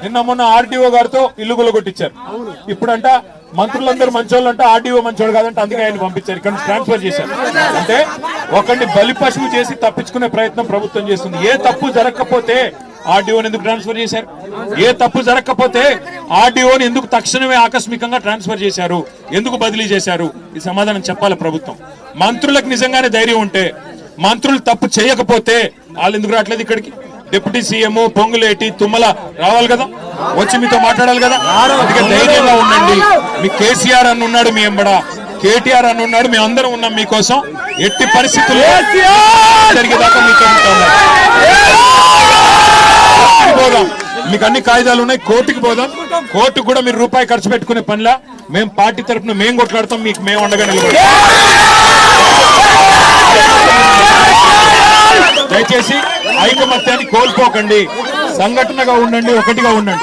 నిన్న మొన్న ఆర్డీఓ గారితో ఇల్లు కొట్టించారు. ఇప్పుడంట మంత్రులందరూ మంచోళ్ళు అంటే ఆర్డీఓ మంచోడు కాదంటే అందుకే ఆయన పంపించారు, ఇక్కడ ట్రాన్స్ఫర్ చేశారు. అంటే ఒకరిని బలి పశువు చేసి తప్పించుకునే ప్రయత్నం ప్రభుత్వం చేస్తుంది. ఏ తప్పు జరగకపోతే ఆర్డీఓని ఎందుకు ట్రాన్స్ఫర్ చేశారు? ఏ తప్పు జరగకపోతే ఆర్డీఓని ఎందుకు తక్షణమే ఆకస్మికంగా ట్రాన్స్ఫర్ చేశారు? ఎందుకు బదిలీ చేశారు? ఈ సమాధానం చెప్పాలి ప్రభుత్వం. మంత్రులకు నిజంగానే ధైర్యం ఉంటే, మంత్రులు తప్పు చేయకపోతే వాళ్ళు ఎందుకు రావట్లేదు ఇక్కడికి? డిప్యూటీ సీఎం పొంగులేటి తుమ్మల రావాలి కదా, వచ్చి మీతో మాట్లాడాలి కదా. అందుకే ధైర్యంగా ఉండండి. మీ కేసీఆర్ అని ఉన్నాడు మీ ఎంబడ, కేటీఆర్ అని ఉన్నాడు, మేము అందరం ఉన్నాం మీకోసం. ఎట్టి పరిస్థితుల్లో జరిగేదాకా మీతో ఉంటాము. పోదాం, మీకు అన్ని కాయిదాలు ఉన్నాయి, కోర్టుకి పోదాం. కోర్టుకు కూడా మీరు రూపాయి ఖర్చు పెట్టుకునే పనిలా మేము పార్టీ తరఫున మేము కొట్లాడతాం, మీకు మేము ఉండగా నిలబడతాం. దయచేసి ఐకమత్యాన్ని కోల్పోకండి, సంఘటనగా ఉండండి, ఒకటిగా ఉండండి.